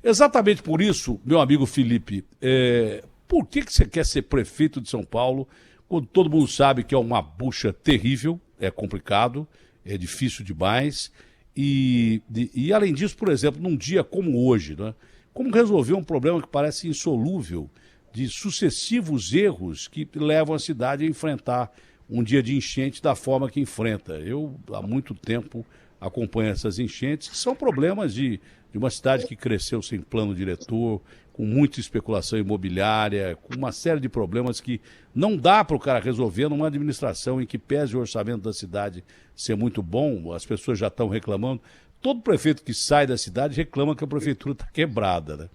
Exatamente por isso, meu amigo Felipe, por que você quer ser prefeito de São Paulo quando todo mundo sabe que é uma bucha terrível, é complicado, é difícil demais e além disso, por exemplo, num dia como hoje, né, como resolver um problema que parece insolúvel de sucessivos erros que levam a cidade a enfrentar um dia de enchente da forma que enfrenta. Eu, há muito tempo, acompanho essas enchentes, que são problemas de uma cidade que cresceu sem plano diretor, com muita especulação imobiliária, com uma série de problemas que não dá para o cara resolver numa administração em que pese o orçamento da cidade ser muito bom, as pessoas já estão reclamando. Todo prefeito que sai da cidade reclama que a prefeitura está quebrada, né?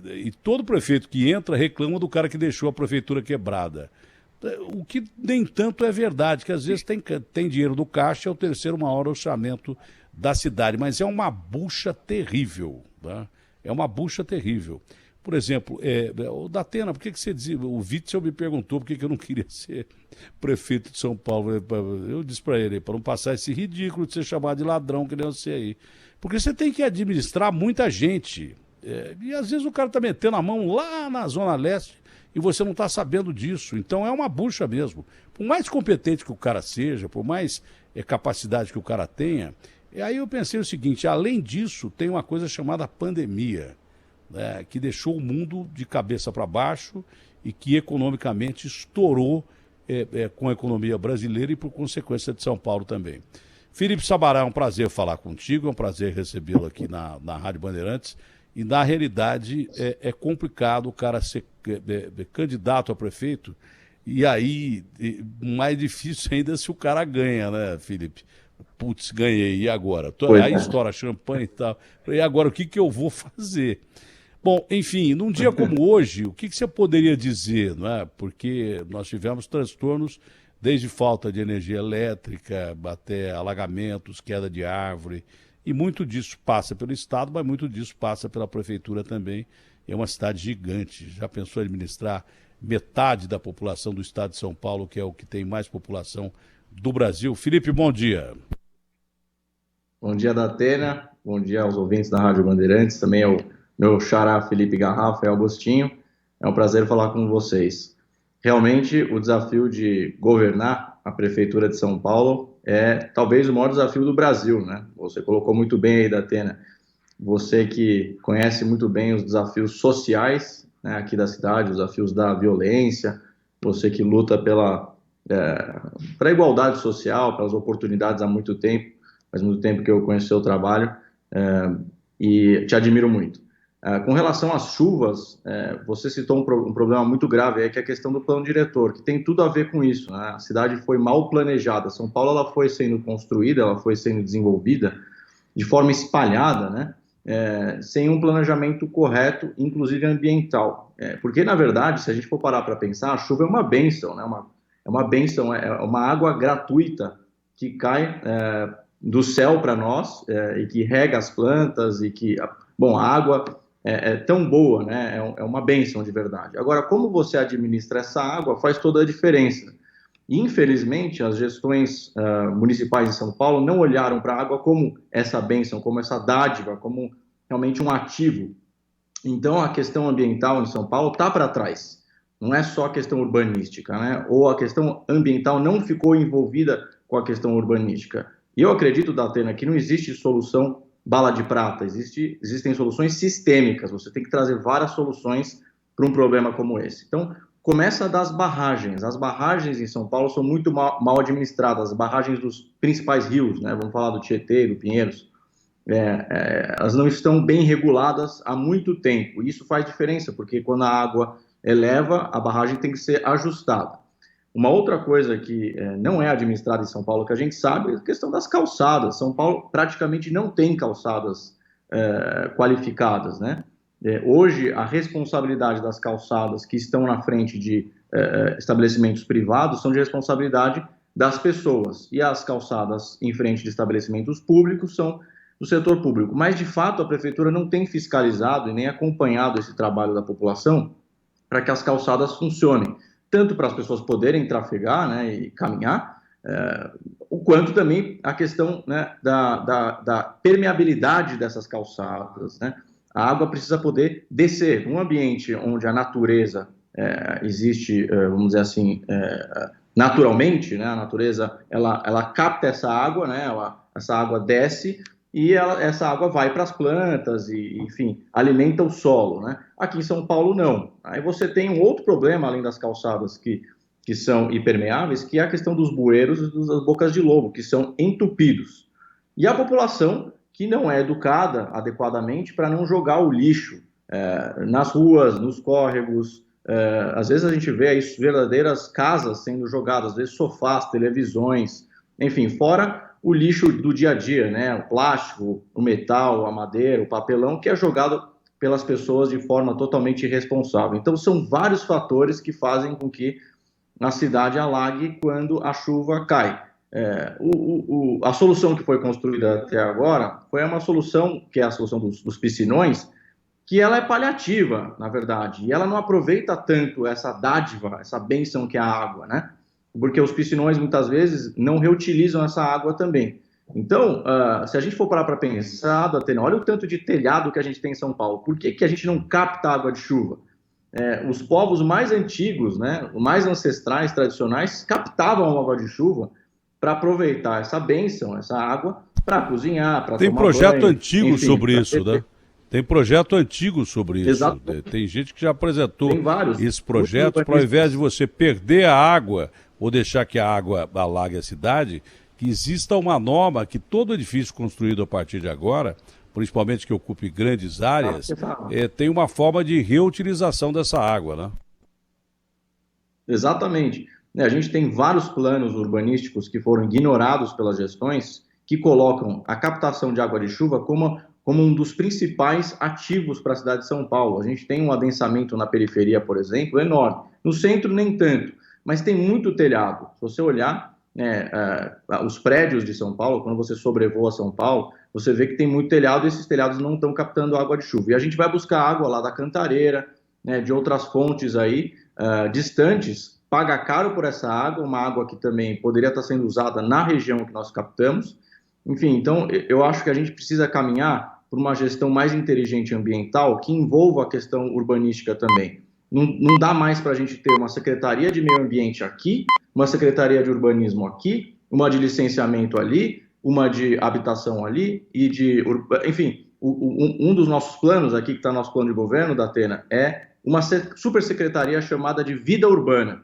E todo prefeito que entra reclama do cara que deixou a prefeitura quebrada. O que nem tanto é verdade, que às vezes tem dinheiro do caixa, é o terceiro maior orçamento da cidade, mas é uma bucha terrível, tá? É uma bucha terrível. Por exemplo, o Datena, por que você dizia? O Witzel me perguntou por que eu não queria ser prefeito de São Paulo. Eu disse para ele, para não passar esse ridículo de ser chamado de ladrão que nem você aí. Porque você tem que administrar muita gente. E às vezes o cara está metendo a mão lá na Zona Leste e você não está sabendo disso. Então é uma bucha mesmo. Por mais competente que o cara seja, por mais capacidade que o cara tenha. E aí eu pensei o seguinte, além disso, tem uma coisa chamada pandemia, né, que deixou o mundo de cabeça para baixo e que economicamente estourou com a economia brasileira e por consequência de São Paulo também. Felipe Sabará, é um prazer falar contigo, é um prazer recebê-lo aqui na Rádio Bandeirantes. E, na realidade, é complicado o cara ser candidato a prefeito. E aí, mais difícil ainda se o cara ganha, né, Felipe? Putz, ganhei, e agora? Aí estoura champanhe e tal. E agora, o que eu vou fazer? Bom, enfim, num dia como hoje, o que você poderia dizer, não é? Porque nós tivemos transtornos desde falta de energia elétrica, até alagamentos, queda de árvore. E muito disso passa pelo Estado, mas muito disso passa pela Prefeitura também. É uma cidade gigante. Já pensou em administrar metade da população do Estado de São Paulo, que é o que tem mais população do Brasil? Felipe, bom dia. Bom dia, Datena. Bom dia aos ouvintes da Rádio Bandeirantes. Também ao meu xará Felipe Garrafa e Agostinho. É um prazer falar com vocês. Realmente, o desafio de governar a Prefeitura de São Paulo é talvez o maior desafio do Brasil, né? Você colocou muito bem aí, Datena. Você que conhece muito bem os desafios sociais, né, aqui da cidade, os desafios da violência, você que luta pela a igualdade social, pelas oportunidades há muito tempo, faz muito tempo que eu conheço o seu trabalho e te admiro muito. Com relação às chuvas, você citou um problema muito grave, aí, que é a questão do plano diretor, que tem tudo a ver com isso, né? A cidade foi mal planejada. São Paulo ela foi sendo construída, ela foi sendo desenvolvida de forma espalhada, né? Sem um planejamento correto, inclusive ambiental. Porque, na verdade, se a gente for parar para pensar, a chuva é uma bênção, né? É uma bênção, é uma água gratuita que cai do céu para nós e que rega as plantas e que, bom, a água é tão boa, né? É uma bênção de verdade. Agora, como você administra essa água faz toda a diferença. Infelizmente, as gestões municipais de São Paulo não olharam para a água como essa bênção, como essa dádiva, como realmente um ativo. Então, a questão ambiental em São Paulo está para trás. Não é só a questão urbanística, né? Ou a questão ambiental não ficou envolvida com a questão urbanística. E eu acredito, Datena, que não existe solução bala de prata, existem soluções sistêmicas. Você tem que trazer várias soluções para um problema como esse. Então, começa das barragens. As barragens em São Paulo são muito mal administradas, as barragens dos principais rios, né? Vamos falar do Tietê, do Pinheiros. Elas não estão bem reguladas há muito tempo. Isso faz diferença, porque quando a água eleva, a barragem tem que ser ajustada. Uma outra coisa que não é administrada em São Paulo, que a gente sabe, é a questão das calçadas. São Paulo praticamente não tem calçadas qualificadas, né? Hoje, a responsabilidade das calçadas que estão na frente de estabelecimentos privados são de responsabilidade das pessoas, e as calçadas em frente de estabelecimentos públicos são do setor público. Mas, de fato, a prefeitura não tem fiscalizado e nem acompanhado esse trabalho da população para que as calçadas funcionem, tanto para as pessoas poderem trafegar, né, e caminhar, o quanto também a questão, né, da permeabilidade dessas calçadas, né? A água precisa poder descer. Um ambiente onde a natureza existe, vamos dizer assim, naturalmente, né? A natureza ela capta essa água, né? Essa água desce e essa água vai para as plantas e, enfim, alimenta o solo, né? Aqui em São Paulo, não. Aí você tem um outro problema, além das calçadas que são impermeáveis, que é a questão dos bueiros e das bocas de lobo, que são entupidos. E a população que não é educada adequadamente para não jogar o lixo nas ruas, nos córregos. Às vezes a gente vê aí verdadeiras casas sendo jogadas, às vezes sofás, televisões, enfim, fora o lixo do dia a dia, né? O plástico, o metal, a madeira, o papelão, que é jogado pelas pessoas de forma totalmente irresponsável. Então, são vários fatores que fazem com que a cidade alague quando a chuva cai. A solução que foi construída até agora foi uma solução, que é a solução dos piscinões, que ela é paliativa, na verdade, e ela não aproveita tanto essa dádiva, essa bênção que é a água, né? Porque os piscinões, muitas vezes, não reutilizam essa água também. Então, se a gente for parar para pensar, Datena, olha o tanto de telhado que a gente tem em São Paulo. Por que a gente não capta água de chuva? Os povos mais antigos, né, mais ancestrais, tradicionais, captavam a água de chuva para aproveitar essa bênção, essa água, para cozinhar, para tomar banho. Tem projeto antigo sobre isso, né? Tem projeto antigo sobre isso. Exato. Tem gente que já apresentou esse projeto para, ao invés de você perder a água ou deixar que a água alague a cidade, que exista uma norma que todo edifício construído a partir de agora, principalmente que ocupe grandes áreas, tem uma forma de reutilização dessa água, né? Exatamente. A gente tem vários planos urbanísticos que foram ignorados pelas gestões que colocam a captação de água de chuva como um dos principais ativos para a cidade de São Paulo. A gente tem um adensamento na periferia, por exemplo, enorme. No centro, nem tanto, mas tem muito telhado. Se você olhar os prédios de São Paulo, quando você sobrevoa São Paulo, você vê que tem muito telhado e esses telhados não estão captando água de chuva. E a gente vai buscar água lá da Cantareira, né, de outras fontes aí, distantes, paga caro por essa água, uma água que também poderia estar sendo usada na região que nós captamos. Enfim, então eu acho que a gente precisa caminhar por uma gestão mais inteligente ambiental que envolva a questão urbanística também. Não dá mais para a gente ter uma Secretaria de Meio Ambiente aqui, uma Secretaria de Urbanismo aqui, uma de licenciamento ali, uma de habitação ali e de... Enfim, um dos nossos planos aqui, que está no nosso plano de governo, Datena, é uma supersecretaria chamada de Vida Urbana,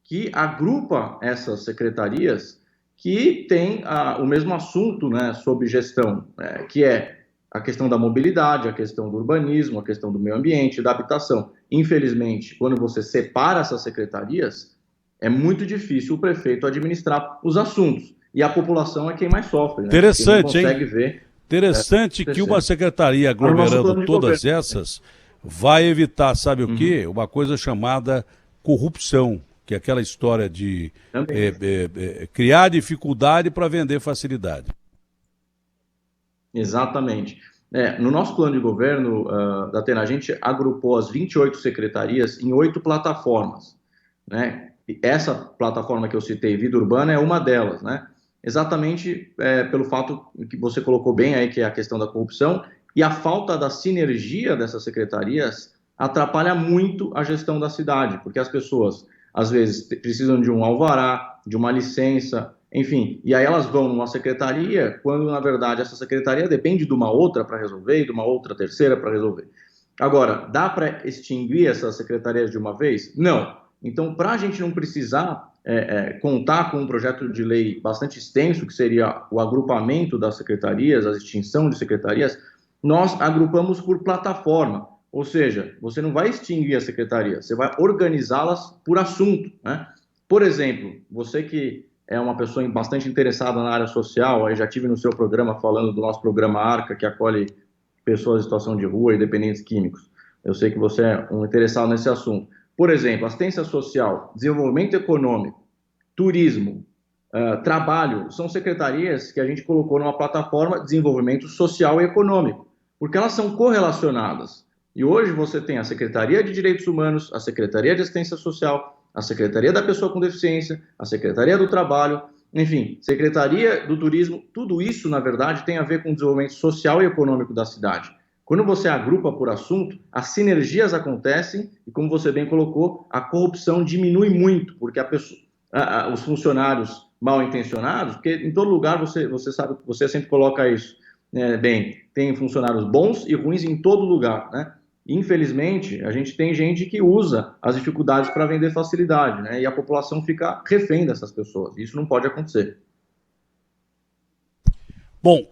que agrupa essas secretarias que tem o mesmo assunto, né, sob gestão, que é a questão da mobilidade, a questão do urbanismo, a questão do meio ambiente, da habitação. Infelizmente, quando você separa essas secretarias, é muito difícil o prefeito administrar os assuntos. E a população é quem mais sofre, né? Interessante, hein? Ver, interessante que uma secretaria aglomerando todas essas vai evitar, sabe o quê? Uma coisa chamada corrupção, que é aquela história de criar dificuldade para vender facilidade. Exatamente. No nosso plano de governo, Datena, a gente agrupou as 28 secretarias em 8 plataformas, né? E essa plataforma que eu citei, Vida Urbana, é uma delas, né? Exatamente pelo fato que você colocou bem aí, que é a questão da corrupção, e a falta da sinergia dessas secretarias atrapalha muito a gestão da cidade, porque as pessoas, às vezes, precisam de um alvará, de uma licença, enfim, e aí elas vão numa secretaria, quando, na verdade, essa secretaria depende de uma outra para resolver e de uma outra terceira para resolver. Agora, dá para extinguir essas secretarias de uma vez? Não. Então, para a gente não precisar contar com um projeto de lei bastante extenso, que seria o agrupamento das secretarias, a extinção de secretarias, nós agrupamos por plataforma. Ou seja, você não vai extinguir a secretaria, você vai organizá-las por assunto, né? Por exemplo, você que é uma pessoa bastante interessada na área social, aí já tive no seu programa falando do nosso programa ARCA, que acolhe pessoas em situação de rua e dependentes químicos. Eu sei que você é um interessado nesse assunto. Por exemplo, assistência social, desenvolvimento econômico, turismo, trabalho, são secretarias que a gente colocou numa plataforma de desenvolvimento social e econômico, porque elas são correlacionadas. E hoje você tem a Secretaria de Direitos Humanos, a Secretaria de Assistência Social, a Secretaria da Pessoa com Deficiência, a Secretaria do Trabalho, enfim, Secretaria do Turismo. Tudo isso, na verdade, tem a ver com o desenvolvimento social e econômico da cidade. Quando você agrupa por assunto, as sinergias acontecem e, como você bem colocou, a corrupção diminui muito, porque os funcionários mal intencionados, porque em todo lugar você sabe, você sempre coloca isso, né? Bem, tem funcionários bons e ruins em todo lugar, né? Infelizmente, a gente tem gente que usa as dificuldades para vender facilidade, né? E a população fica refém dessas pessoas. Isso não pode acontecer. Bom,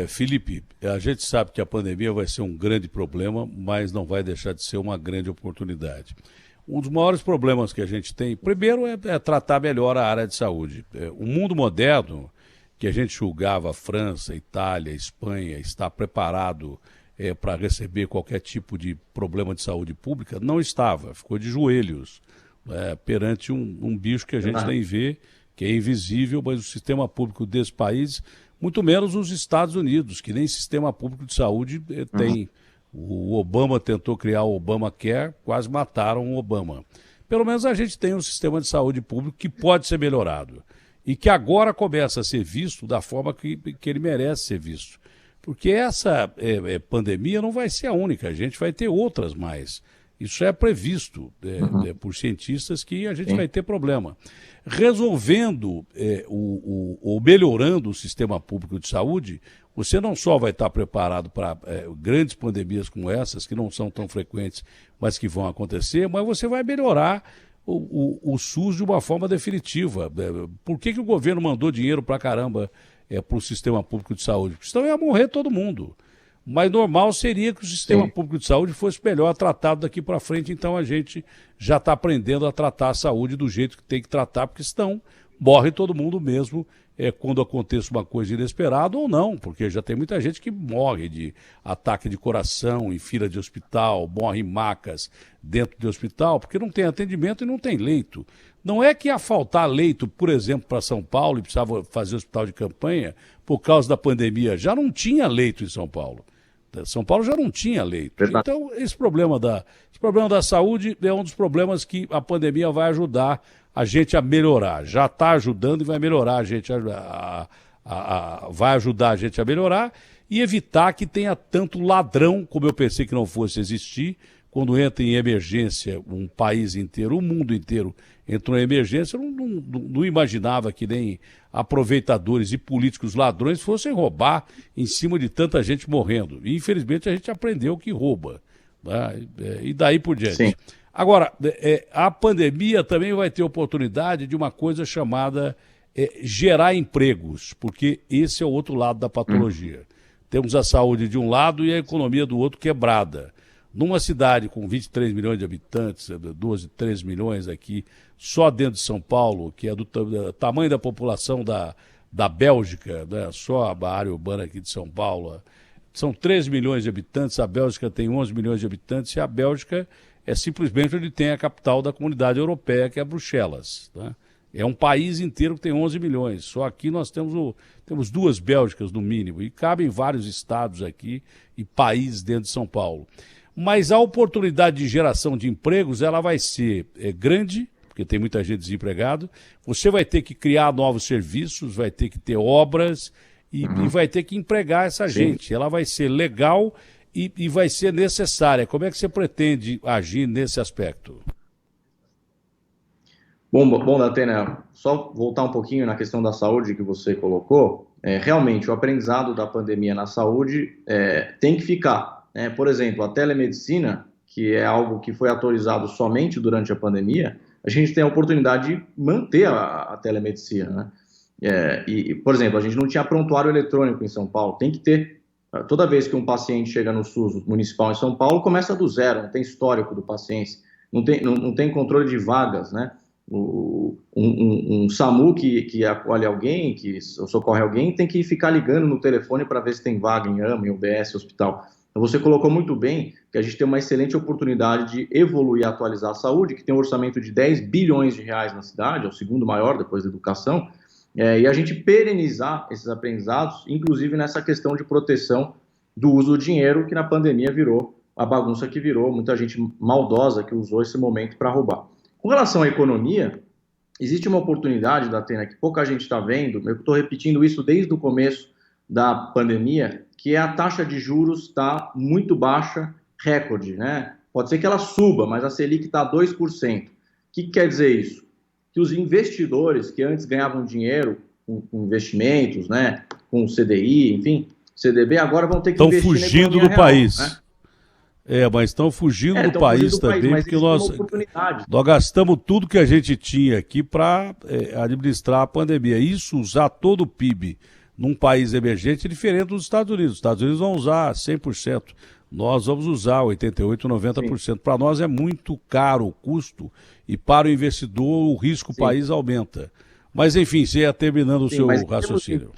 Felipe, a gente sabe que a pandemia vai ser um grande problema, mas não vai deixar de ser uma grande oportunidade. Um dos maiores problemas que a gente tem, primeiro, é tratar melhor a área de saúde. O mundo moderno, que a gente julgava a França, Itália, Espanha, está preparado para receber qualquer tipo de problema de saúde pública, não estava, ficou de joelhos perante um bicho que a gente nem vê, que é invisível, mas o sistema público desse país, muito menos os Estados Unidos, que nem sistema público de saúde tem. O Obama tentou criar o Obamacare, quase mataram o Obama. Pelo menos a gente tem um sistema de saúde público que pode ser melhorado e que agora começa a ser visto da forma que ele merece ser visto. Porque essa pandemia não vai ser a única, a gente vai ter outras mais. Isso é previsto por cientistas que a gente vai ter problema. Resolvendo ou melhorando o sistema público de saúde, você não só vai estar preparado para grandes pandemias como essas, que não são tão frequentes, mas que vão acontecer, mas você vai melhorar o SUS de uma forma definitiva. Por que o governo mandou dinheiro para caramba para o sistema público de saúde? Porque senão ia morrer todo mundo. Mas normal seria que o sistema público de saúde fosse melhor tratado daqui para frente, então a gente já está aprendendo a tratar a saúde do jeito que tem que tratar, porque senão morre todo mundo mesmo quando aconteça uma coisa inesperada ou não, porque já tem muita gente que morre de ataque de coração em fila de hospital, morre em macas dentro de hospital, porque não tem atendimento e não tem leito. Não é que ia faltar leito, por exemplo, para São Paulo e precisava fazer hospital de campanha por causa da pandemia. Já não tinha leito em São Paulo. São Paulo já não tinha leito. Verdade. Então, esse problema da saúde é um dos problemas que a pandemia vai ajudar a gente a melhorar. Já está ajudando e vai melhorar a gente vai ajudar a gente a melhorar e evitar que tenha tanto ladrão, como eu pensei que não fosse existir. Quando entra em emergência um país inteiro, o mundo inteiro entrou em emergência, eu não imaginava que nem aproveitadores e políticos ladrões fossem roubar em cima de tanta gente morrendo. E, infelizmente, a gente aprendeu que rouba. Né? E daí por diante. Sim. Agora, a pandemia também vai ter oportunidade de uma coisa chamada gerar empregos, porque esse é o outro lado da patologia. Temos a saúde de um lado e a economia do outro quebrada. Numa cidade com 23 milhões de habitantes, 12, 13 milhões aqui, só dentro de São Paulo, que é do tamanho da população da Bélgica, né? Só a área urbana aqui de São Paulo, são 13 milhões de habitantes, a Bélgica tem 11 milhões de habitantes, e a Bélgica é simplesmente onde tem a capital da comunidade europeia, que é Bruxelas. Né? É um país inteiro que tem 11 milhões, só aqui nós temos duas Bélgicas no mínimo, e cabem vários estados aqui e países dentro de São Paulo. Mas a oportunidade de geração de empregos ela vai ser grande, porque tem muita gente desempregada. Você vai ter que criar novos serviços, vai ter que ter obras e vai ter que empregar essa gente. Ela vai ser legal e vai ser necessária. Como é que você pretende agir nesse aspecto? Bom, Datena, só voltar um pouquinho na questão da saúde que você colocou. Realmente, o aprendizado da pandemia na saúde tem que ficar. Por exemplo, a telemedicina, que é algo que foi autorizado somente durante a pandemia, a gente tem a oportunidade de manter a telemedicina. Né? Por exemplo, a gente não tinha prontuário eletrônico em São Paulo, tem que ter. Toda vez que um paciente chega no SUS municipal em São Paulo, começa do zero, não tem histórico do paciente, não tem controle de vagas, né? Um SAMU que acolhe alguém, que socorre alguém, tem que ficar ligando no telefone para ver se tem vaga em AMA, em UBS, hospital. Então, você colocou muito bem que a gente tem uma excelente oportunidade de evoluir e atualizar a saúde, que tem um orçamento de 10 bilhões de reais na cidade, é o segundo maior depois da educação, e a gente perenizar esses aprendizados, inclusive nessa questão de proteção do uso do dinheiro, que na pandemia virou a bagunça que virou, muita gente maldosa que usou esse momento para roubar. Com relação à economia, existe uma oportunidade, Datena, que pouca gente está vendo, eu estou repetindo isso desde o começo da pandemia, que é a taxa de juros está muito baixa, recorde, né? Pode ser que ela suba, mas a Selic está a 2%. O que quer dizer isso? Que os investidores que antes ganhavam dinheiro com investimentos, né, com CDI, enfim, CDB, agora vão ter que Estão investir na fugindo economia do real, país. né? Mas estão fugindo do Estão país fugindo do país, também, mas porque existe uma nós oportunidade. gastamos tudo que a gente tinha aqui para administrar a pandemia. Isso, usar todo o PIB num país emergente é diferente dos Estados Unidos. Os Estados Unidos vão usar 100%. Nós vamos usar 88%, 90%. Para nós é muito caro o custo e para o investidor o risco o país aumenta. Mas, enfim, você ia terminando o seu raciocínio.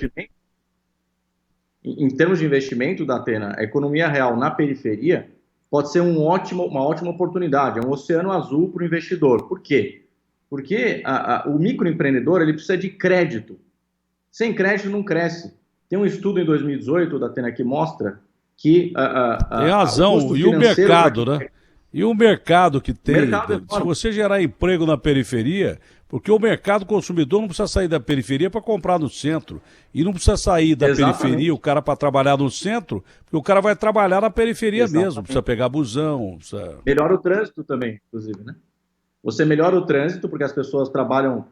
Em termos de investimento, Datena, a economia real na periferia pode ser uma ótima oportunidade, é um oceano azul para o investidor. Por quê? Porque o microempreendedor ele precisa de crédito. Sem crédito não cresce. Tem um estudo em 2018, Datena, que mostra que tem razão, e o mercado, né? E o mercado que tem, se você gerar emprego na periferia, porque o mercado consumidor não precisa sair da periferia para comprar no centro, e não precisa sair da periferia o cara para trabalhar no centro, porque o cara vai trabalhar na periferia mesmo, precisa pegar busão. Melhora o trânsito também, inclusive, né? Você melhora o trânsito, porque as pessoas trabalham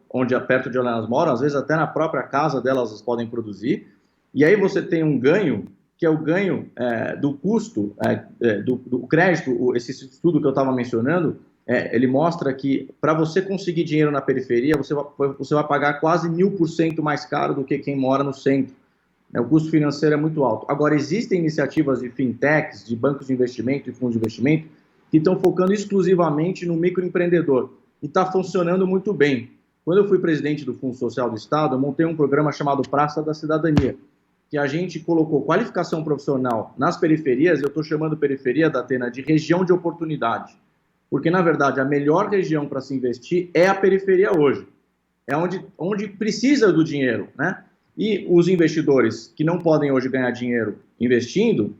perto de onde elas moram, às vezes até na própria casa delas elas podem produzir, e aí você tem um ganho, que é o ganho do custo do crédito. Esse estudo que eu estava mencionando, ele mostra que para você conseguir dinheiro na periferia, você vai pagar quase 1000% mais caro do que quem mora no centro. O custo financeiro é muito alto. Agora, existem iniciativas de fintechs, de bancos de investimento e fundos de investimento, que estão focando exclusivamente no microempreendedor. E está funcionando muito bem. Quando eu fui presidente do Fundo Social do Estado, eu montei um programa chamado Praça da Cidadania, que a gente colocou qualificação profissional nas periferias. Eu estou chamando periferia, Datena, de região de oportunidade. Porque, na verdade, a melhor região para se investir é a periferia hoje. É onde precisa do dinheiro, né? E os investidores que não podem hoje ganhar dinheiro investindo,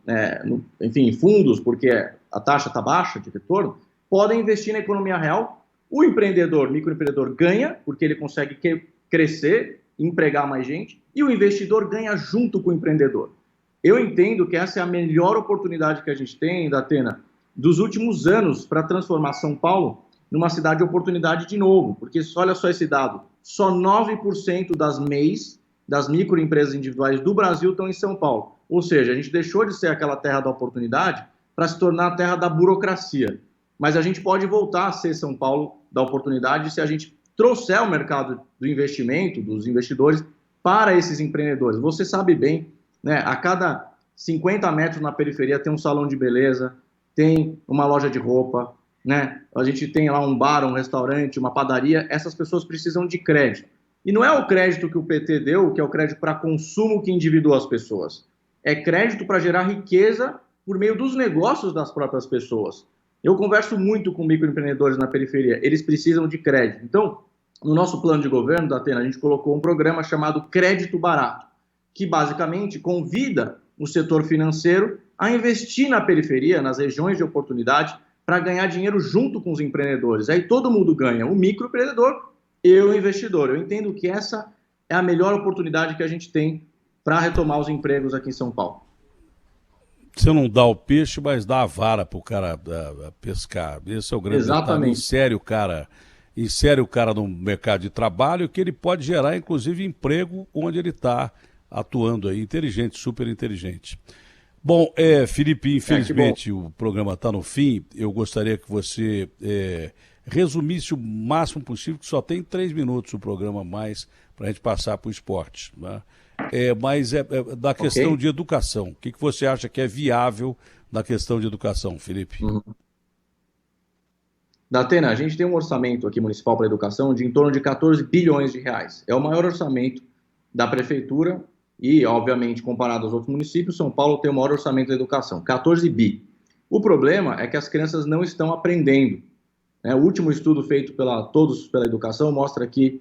em fundos, porque a taxa está baixa de retorno, podem investir na economia real. O microempreendedor ganha, porque ele consegue crescer, empregar mais gente, e o investidor ganha junto com o empreendedor. Eu entendo que essa é a melhor oportunidade que a gente tem, Datena, dos últimos anos para transformar São Paulo numa cidade de oportunidade de novo, porque olha só esse dado, só 9% das MEIs, das microempresas individuais do Brasil, estão em São Paulo. Ou seja, a gente deixou de ser aquela terra da oportunidade para se tornar a terra da burocracia. Mas a gente pode voltar a ser São Paulo da oportunidade se a gente trouxer o mercado do investimento, dos investidores, para esses empreendedores. Você sabe bem, né? A cada 50 metros na periferia tem um salão de beleza, tem uma loja de roupa, né? A gente tem lá um bar, um restaurante, uma padaria. Essas pessoas precisam de crédito. E não é o crédito que o PT deu, que é o crédito para consumo que endividou as pessoas. É crédito para gerar riqueza por meio dos negócios das próprias pessoas. Eu converso muito com microempreendedores na periferia. Eles precisam de crédito. Então, no nosso plano de governo, Datena, a gente colocou um programa chamado Crédito Barato, que basicamente convida o setor financeiro a investir na periferia, nas regiões de oportunidade, para ganhar dinheiro junto com os empreendedores. Aí todo mundo ganha, o microempreendedor e o investidor. Eu entendo que essa é a melhor oportunidade que a gente tem para retomar os empregos aqui em São Paulo. Você não dá o peixe, mas dá a vara para o cara pescar. Esse é o grande detalhe. Insere o cara no mercado de trabalho, que ele pode gerar, inclusive, emprego onde ele está atuando aí. Inteligente, super inteligente. Bom, Felipe, infelizmente o programa está no fim. Eu gostaria que você resumisse o máximo possível, que só tem 3 minutos o programa mais para a gente passar para o esporte, né? Mas da questão de educação. O que você acha que é viável na questão de educação, Felipe? Datena, a gente tem um orçamento aqui municipal para a educação de em torno de 14 bilhões de reais. É o maior orçamento da prefeitura e, obviamente, comparado aos outros municípios, São Paulo tem o maior orçamento da educação, 14 bi. O problema é que as crianças não estão aprendendo. O último estudo feito pela Todos pela Educação mostra que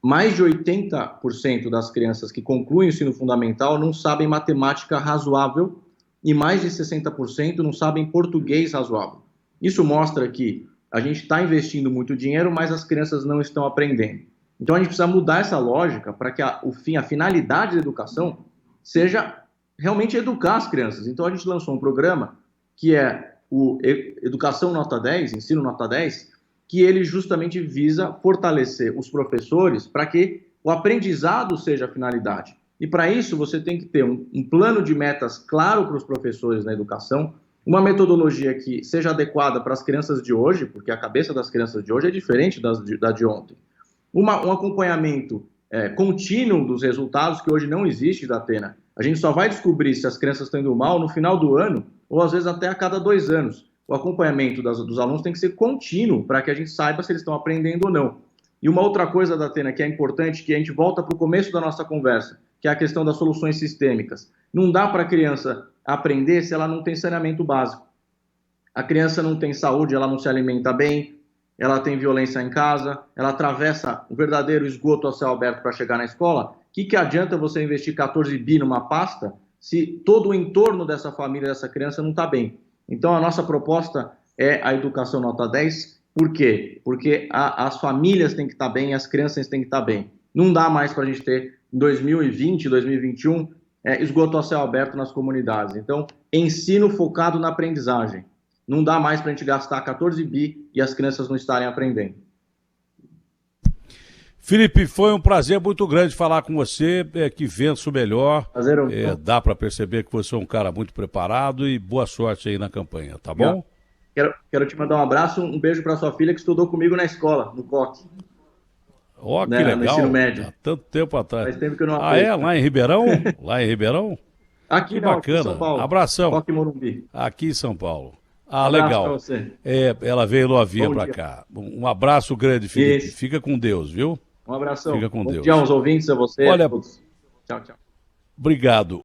mais de 80% das crianças que concluem o ensino fundamental não sabem matemática razoável e mais de 60% não sabem português razoável. Isso mostra que a gente está investindo muito dinheiro, mas as crianças não estão aprendendo. Então a gente precisa mudar essa lógica para que a finalidade da educação seja realmente educar as crianças. Então a gente lançou um programa que é o Educação Nota 10, Ensino Nota 10, que ele justamente visa fortalecer os professores para que o aprendizado seja a finalidade. E para isso você tem que ter um plano de metas claro para os professores na educação, uma metodologia que seja adequada para as crianças de hoje, porque a cabeça das crianças de hoje é diferente da de ontem. Um acompanhamento contínuo dos resultados, que hoje não existe, da Atena. A gente só vai descobrir se as crianças estão indo mal no final do ano, ou às vezes até a cada 2 anos. O acompanhamento dos alunos tem que ser contínuo, para que a gente saiba se eles estão aprendendo ou não. E uma outra coisa, da Atena, que é importante, que a gente volta para o começo da nossa conversa, que é a questão das soluções sistêmicas. Não dá para a criança aprender se ela não tem saneamento básico. A criança não tem saúde, ela não se alimenta bem, ela tem violência em casa, ela atravessa o verdadeiro esgoto a céu aberto para chegar na escola. O que adianta você investir 14 bi numa pasta se todo o entorno dessa família, dessa criança não está bem? Então a nossa proposta é a Educação Nota 10. Por quê? Porque as famílias têm que estar bem, as crianças têm que estar bem. Não dá mais para a gente ter, em 2020, 2021, esgoto a céu aberto nas comunidades. Então, ensino focado na aprendizagem. Não dá mais para a gente gastar 14 bi e as crianças não estarem aprendendo. Felipe, foi um prazer muito grande falar com você, que vença o melhor. Prazer, dá para perceber que você é um cara muito preparado e boa sorte aí na campanha, tá bom? Quero te mandar um abraço, um beijo para sua filha que estudou comigo na escola, no COC. Ó, que legal. No ensino médio. Há tanto tempo atrás. Faz tempo que eu não aprendo. Lá em Ribeirão? Lá em Ribeirão? Aqui que não, bacana. aqui em São Paulo. Abração. COC Morumbi. Aqui em São Paulo. Legal. Pra você. Ela veio novinha para cá. Um abraço grande, Felipe. Isso. Fica com Deus, viu? Um abração. Fica com Deus. Bom dia aos ouvintes, a você. Olha, a todos. Tchau, tchau. Obrigado.